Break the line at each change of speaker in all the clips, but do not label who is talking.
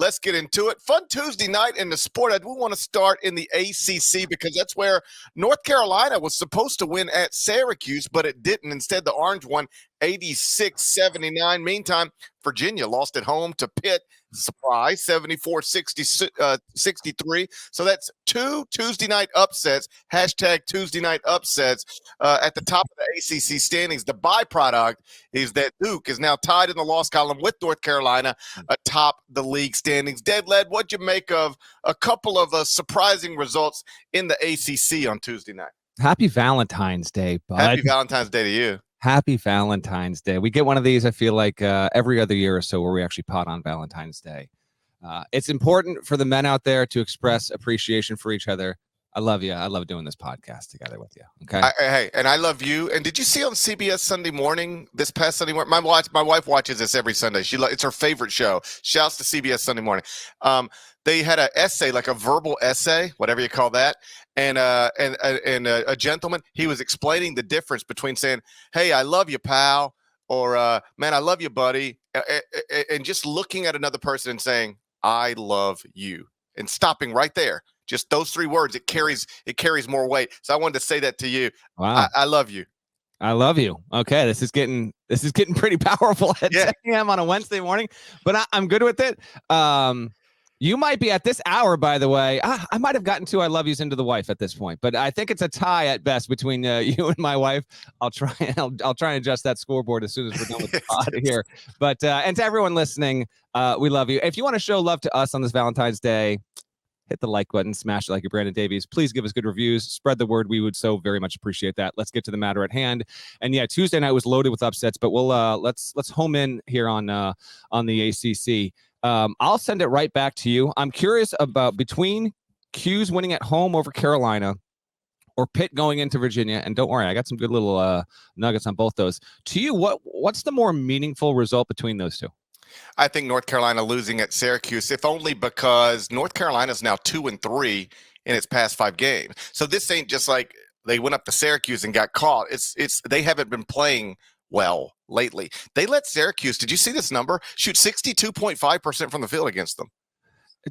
let's get into it. Fun Tuesday night in the sport. I do want to start in the ACC because that's where North Carolina was supposed to win at Syracuse, but it didn't. Instead, the Orange won 86-79. Meantime, Virginia lost at home to Pitt. Surprise, 74-63. So that's two Tuesday night upsets. Hashtag Tuesday night upsets at the top of the ACC standings. The byproduct is that Duke is now tied in the loss column with North Carolina atop the league standings. Deadled, what'd you make of a couple of surprising results in the ACC on Tuesday night?
Happy Valentine's Day, bud.
Happy Valentine's Day to you.
Happy Valentine's Day. We get one of these, I feel like, every other year or so where we actually pot on Valentine's Day. It's important for the men out there to express appreciation for each other. I love you. I love doing this podcast together with you. Okay.
Hey, and I love you. And did you see on CBS Sunday Morning this past Sunday morning? My wife watches this every Sunday. It's her favorite show. Shouts to CBS Sunday Morning. They had an essay, like a verbal essay, whatever you call that. And a gentleman, he was explaining the difference between saying, "Hey, I love you, pal," or "Man, I love you, buddy," and just looking at another person and saying, "I love you," and stopping right there. Just those three words, it carries more weight. So I wanted to say that to you.
Wow.
I love you.
I love you. Okay, this is getting pretty powerful at 10 a.m. on a Wednesday morning, but I'm good with it. You might be at this hour, by the way. I might have gotten two I love yous into the wife at this point, but I think it's a tie at best between you and my wife. I'll try and adjust that scoreboard as soon as we're done with the pod here. But and to everyone listening, we love you. If you want to show love to us on this Valentine's Day, hit the like button, smash it like you're Brandon Davies. Please give us good reviews, spread the word. We would so very much appreciate that. Let's get to the matter at hand. And yeah, Tuesday night was loaded with upsets, but we'll let's home in here on the ACC. I'll send it right back to you. I'm curious about between Q's winning at home over Carolina or Pitt going into Virginia. And don't worry, I got some good little nuggets on both those. To you, what's the more meaningful result between those two?
I think North Carolina losing at Syracuse, if only because North Carolina is now 2-3 in its past 5 games. So this ain't just like they went up to Syracuse and got caught. It's they haven't been playing well lately. They let Syracuse, did you see this number, shoot 62.5% from the field against them?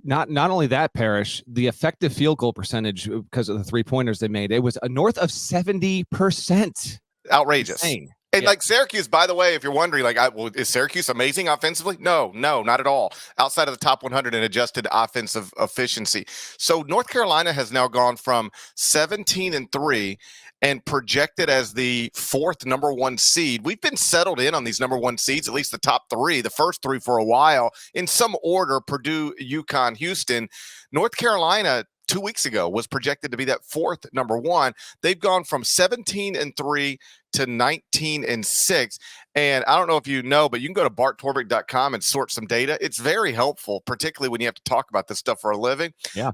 Not only that, Parrish, the effective field goal percentage because of the 3-pointers they made, it was north of 70%.
Outrageous.
Insane.
And like Syracuse, by the way, if you're wondering, is Syracuse amazing offensively? No, not at all. Outside of the top 100 in adjusted offensive efficiency. So North Carolina has now gone from 17-3 and projected as the 4th number 1 seed. We've been settled in on these number 1 seeds, at least the top 3, the first 3 for a while, in some order: Purdue, UConn, Houston. North Carolina 2 weeks ago was projected to be that 4th number 1. They've gone from 17-3 to 19-6. And I don't know if you know, but you can go to barttorvik.com and sort some data. It's very helpful, particularly when you have to talk about this stuff for a living.
Yeah.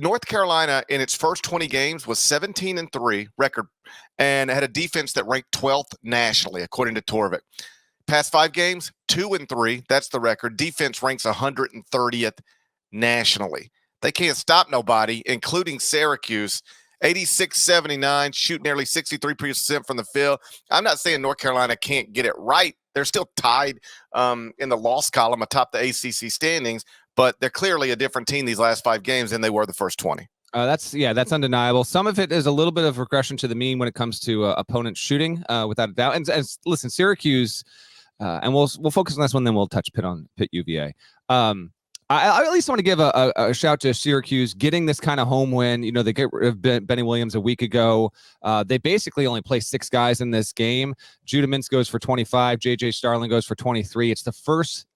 North Carolina in its first 20 games was 17-3 record and had a defense that ranked 12th nationally, according to Torvik. Past 5 games, 2-3. That's the record. Defense ranks 130th nationally. They can't stop nobody, including Syracuse. 86-79, shoot nearly 63% from the field. I'm not saying North Carolina can't get it right. They're still tied in the loss column atop the ACC standings, but they're clearly a different team these last 5 games than they were the first 20.
That's undeniable. Some of it is a little bit of regression to the mean when it comes to opponent shooting, without a doubt. And listen, Syracuse, and we'll focus on this one, then we'll touch Pitt UVA. I at least want to give a shout to Syracuse getting this kind of home win. You know, they get rid of Benny Williams a week ago. They basically only play 6 guys in this game. Judah Mintz goes for 25. JJ Starling goes for 23. It's the first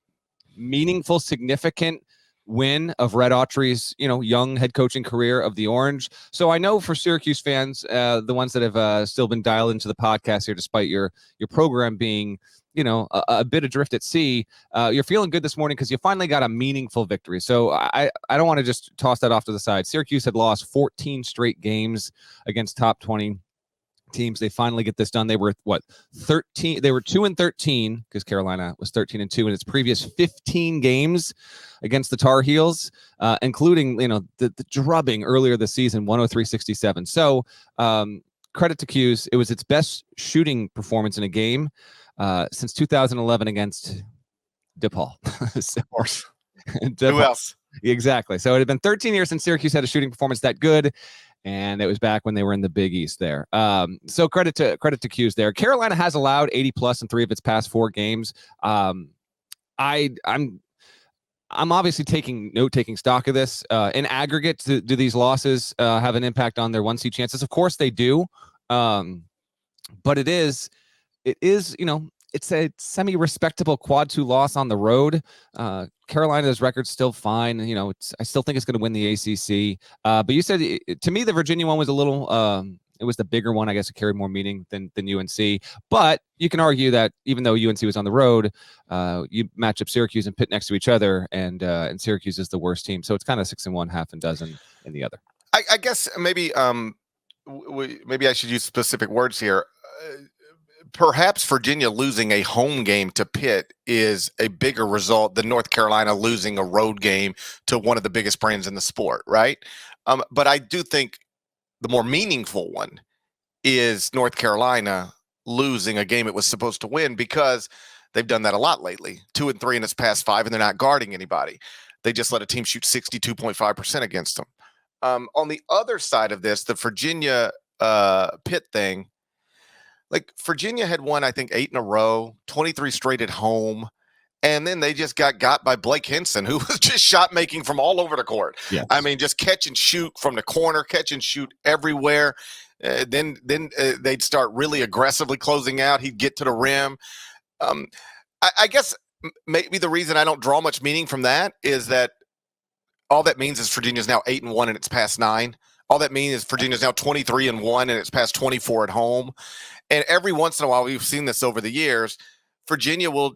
meaningful, significant win of Red Autry's, young head coaching career of the Orange. So I know for Syracuse fans, the ones that have still been dialed into the podcast here, despite your program being, a bit adrift at sea, you're feeling good this morning because you finally got a meaningful victory. So I don't want to just toss that off to the side. Syracuse had lost 14 straight games against top 20 teams. They finally get this done. They were 13. They were 2-13 because Carolina was 13-2 in its previous 15 games against the Tar Heels, including the drubbing earlier this season, 103-67. So credit to Q's. It was its best shooting performance in a game since 2011 against DePaul. So,
Of course.
DePaul.
Who else?
Exactly. So it had been 13 years since Syracuse had a shooting performance that good, and it was back when they were in the Big East there. So credit to Q's there. Carolina has allowed 80 plus in 3 of its past 4 games. I'm obviously taking stock of this. In aggregate, do these losses have an impact on their 1 seed chances? Of course they do. But it is, it's a semi-respectable quad 2 loss on the road. Carolina's record's still fine. I still think it's going to win the ACC. But you said, to me, the Virginia one was a little, it was the bigger one. I guess it carried more meaning than UNC. But you can argue that even though UNC was on the road, you match up Syracuse and Pitt next to each other, and Syracuse is the worst team. So it's kind of 6-1, half and dozen in the other.
I guess maybe maybe I should use specific words here. Perhaps Virginia losing a home game to Pitt is a bigger result than North Carolina losing a road game to one of the biggest brands in the sport, right? But I do think the more meaningful one is North Carolina losing a game it was supposed to win, because they've done that a lot lately. 2-3 in its past 5, and they're not guarding anybody. They just let a team shoot 62.5% against them. On the other side of this, the Virginia Pitt thing, like Virginia had won, I think, 8 in a row, 23 straight at home. And then they just got by Blake Henson, who was just shot making from all over the court.
Yes.
I mean, just catch and shoot from the corner, catch and shoot everywhere. Then they'd start really aggressively closing out. He'd get to the rim. I guess maybe the reason I don't draw much meaning from that is that all that means is Virginia's now 8-1 in its past 9. All that means is Virginia's now 23-1 in its past 24 at home. And every once in a while, we've seen this over the years, Virginia will,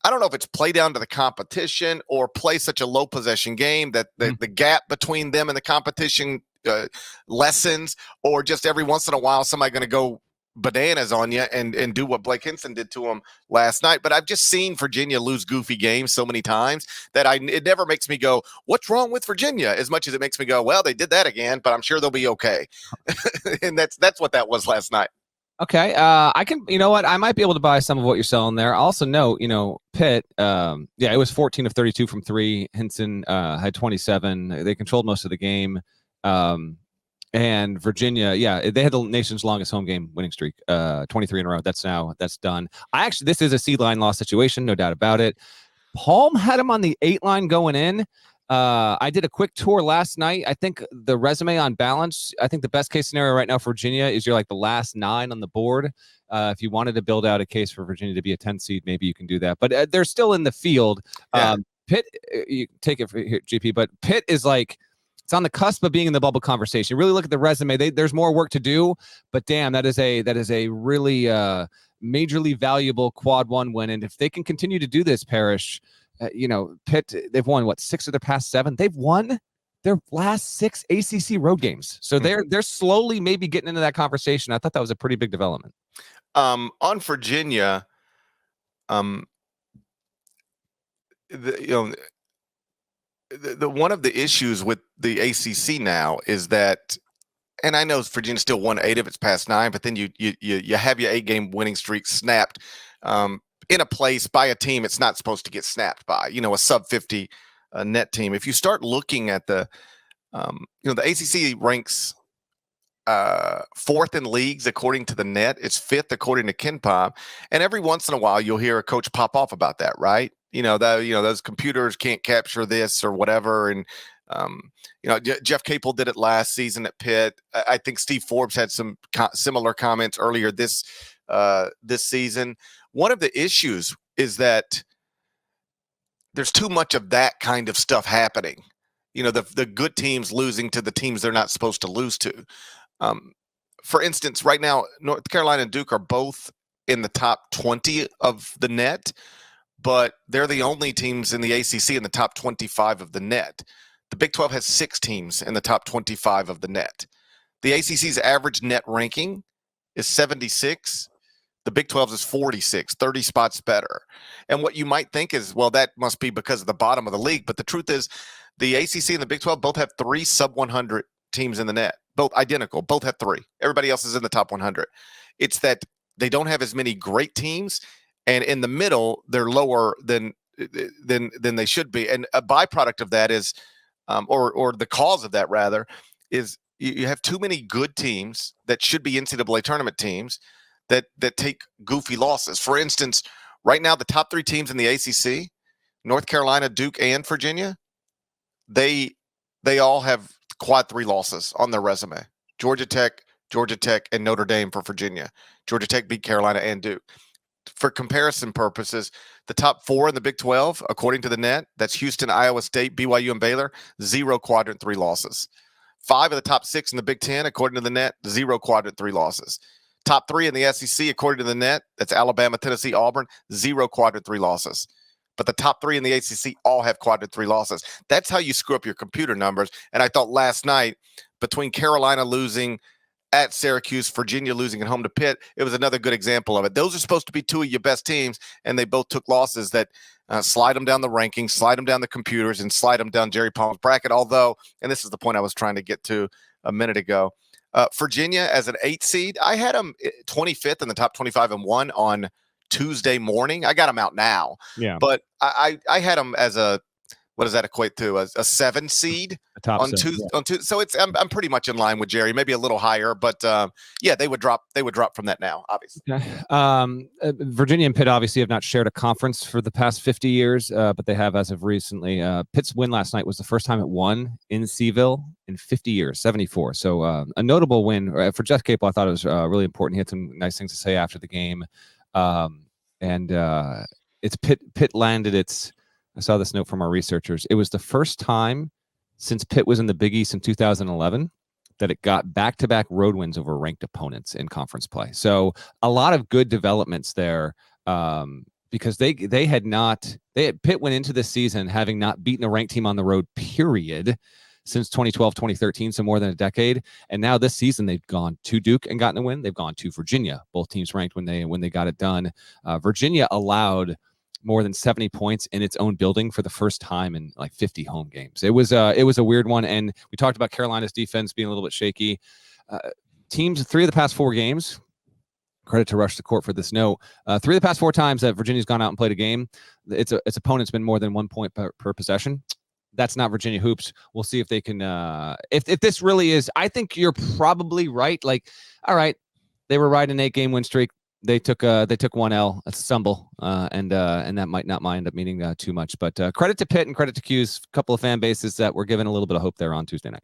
I don't know if it's play down to the competition or play such a low possession game that the gap between them and the competition lessens, or just every once in a while, somebody going to go bananas on you and do what Blake Henson did to him last night. But I've just seen Virginia lose goofy games so many times that it never makes me go, what's wrong with Virginia? As much as it makes me go, well, they did that again, but I'm sure they'll be okay. And that's what that was last night.
Okay. I can, you know what? I might be able to buy some of what you're selling there. Also note, Pitt, it was 14 of 32 from 3. Henson had 27. They controlled most of the game. And Virginia, they had the nation's longest home game winning streak, 23 in a row. That's done. This is a seed line loss situation, no doubt about it. Palm had him on the 8 line going in. I did a quick tour last night. I think the resume on balance, I think the best case scenario right now for Virginia is you're like the last 9 on the board. If you wanted to build out a case for Virginia to be a 10 seed, maybe you can do that. But they're still in the field.
Yeah.
Pitt, you take it for here, GP, but Pitt is like, it's on the cusp of being in the bubble conversation. You really look at the resume. There's more work to do, but damn, that is a really majorly valuable quad 1 win. And if they can continue to do this, Parrish, Pitt, they've won 6 of their past 7. They've won their last 6 ACC road games. So they're slowly maybe getting into that conversation. I thought that was a pretty big development.
On Virginia, the one of the issues with the ACC now is that, and I know Virginia still won 8 of its past 9, but then you have your 8-game winning streak snapped in a place by a team it's not supposed to get snapped by, a sub 50 net team. If you start looking at the ACC ranks 4th in leagues according to the net. It's 5th according to KenPom, and every once in a while you'll hear a coach pop off about that, right? Those computers can't capture this or whatever, and Jeff Capel did it last season at Pitt. I think Steve Forbes had some similar comments earlier this season. One of the issues is that there's too much of that kind of stuff happening. The good teams losing to the teams they're not supposed to lose to. For instance, right now, North Carolina and Duke are both in the top 20 of the net, but they're the only teams in the ACC in the top 25 of the net. The Big 12 has 6 teams in the top 25 of the net. The ACC's average net ranking is 76. The Big 12's is 46, 30 spots better. And what you might think is, well, that must be because of the bottom of the league. But the truth is, the ACC and the Big 12 both have 3 sub 100 teams in the net, both identical, both have 3. Everybody else is in the top 100. It's that they don't have as many great teams, and in the middle, they're lower than than they should be. And a byproduct of that is, or the cause of that rather, is you have too many good teams that should be NCAA tournament teams that take goofy losses. For instance, right now the top 3 teams in the ACC, North Carolina, Duke, and Virginia, they all have quad 3 losses on their resume. Georgia Tech, and Notre Dame for Virginia. Georgia Tech beat Carolina and Duke. For comparison purposes, the top 4 in the Big 12, according to the net, that's Houston, Iowa State, BYU, and Baylor, 0 quadrant 3 losses. 5 of the top 6 in the Big 10, according to the net, 0 quadrant 3 losses. Top 3 in the SEC, according to the net, that's Alabama, Tennessee, Auburn, 0 quadrant 3 losses. But the top 3 in the ACC all have quadrant 3 losses. That's how you screw up your computer numbers. And I thought last night, between Carolina losing at Syracuse, Virginia losing at home to Pitt, it was another good example of it. Those are supposed to be 2 of your best teams, and they both took losses that slide them down the rankings, slide them down the computers, and slide them down Jerry Palm's bracket. Although, and this is the point I was trying to get to a minute ago, Virginia as an 8 seed, I had them 25th in the top 25 and 1 on Tuesday morning. I got them out now.
Yeah.
But I had them as a, what does that equate to? A 7 seed on Tuesday. Yeah. So it's I'm pretty much in line with Jerry, maybe a little higher, but yeah, they would drop from that now, obviously.
Okay. Virginia and Pitt obviously have not shared a conference for the past 50 years, but they have as of recently. Pitt's win last night was the first time it won in Seville in 50 years, 74. So a notable win for Jeff Capel. I thought it was really important. He had some nice things to say after the game. It's Pitt landed its, I saw this note from our researchers. It was the first time since Pitt was in the Big East in 2011 that it got back-to-back road wins over ranked opponents in conference play. So a lot of good developments there, because Pitt went into this season having not beaten a ranked team on the road, period, since 2012, 2013, so more than a decade. And now this season, they've gone to Duke and gotten a win. They've gone to Virginia, both teams ranked when they got it done. Virginia allowed more than 70 points in its own building for the first time in like 50 home games. It was a weird one. And we talked about Carolina's defense being a little bit shaky. Teams, 3 of the past 4 games, credit to Rush the Court for this note, 3 of the past 4 times that Virginia's gone out and played a game, its opponent's been more than 1 point per possession. That's not Virginia hoops. We'll see if they can, if this really is, I think you're probably right. Like, all right, they were riding an 8-game win streak. They took 1 L, a stumble, and that might not end up meaning too much. But credit to Pitt and credit to Q's, a couple of fan bases that were given a little bit of hope there on Tuesday night.